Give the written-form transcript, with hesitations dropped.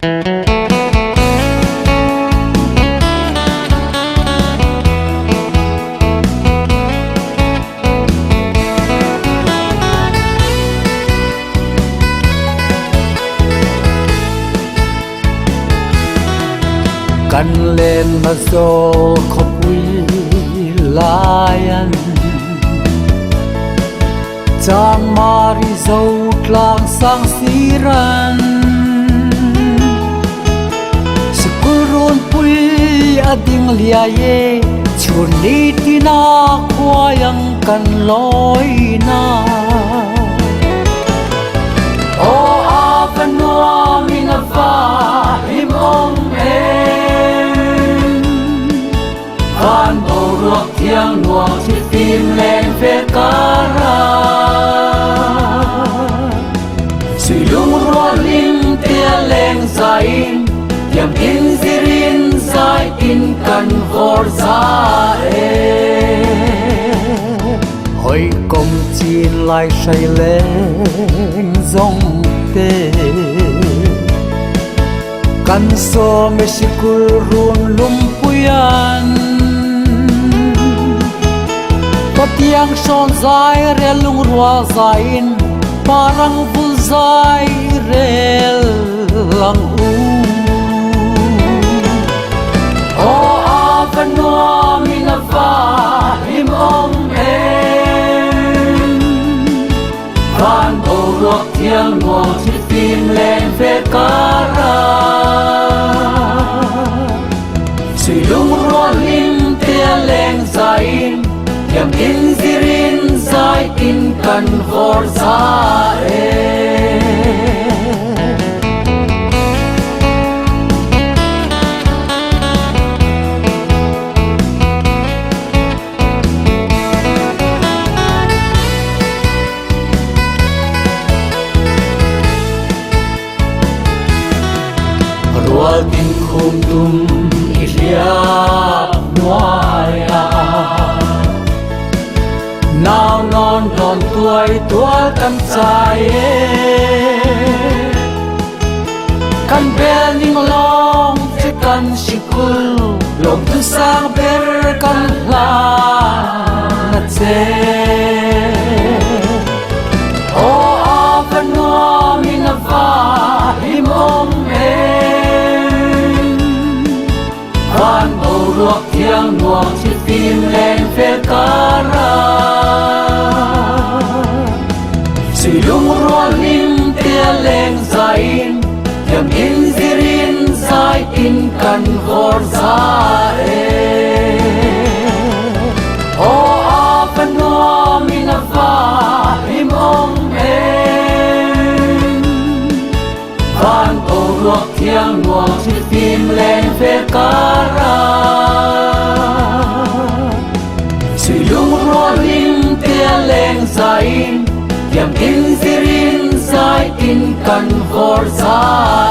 กันเล่นมาโซขบวิลายันจางมาริโซกลางสังสีรันสกุลรุนปุยอดิงเลียเยชวนนี้ที่นาควายังกันลอยนาโออาฟันนัวมินาฟาหิมองเอVan borok tiang nuang si tim len fekara Silung rolim tia leng zain Tiam in zirin zai in kan vor zae Hoi kom chin lai say leng zong te Kan so me sikul run lumpuyan Tiang son zai rel lung rua zain parang vul zai rel lang O avanua minafa him om en Van borok tiang nuang si tim len fekara Silung rua lim tia leng zain Tiam in zirin zai in kan vor zae Rual tin khum tum iliap nuaya Nào non đòn tuổi tua tâm dài Căn bè ninh long chứ căn sikul Lòng tu sang ber căn la ngặt dê O avanua minava him om en Van bầu ruột thiang nuang chi tim lên fekara Silung rolim tia leng zain Tiam in zirin zai in kan vor zae O avanua minafa him om en Van borok tiang nuang si tim len fekara Silung rolim tia leng zain Tiam in zirin zai in kan vor zae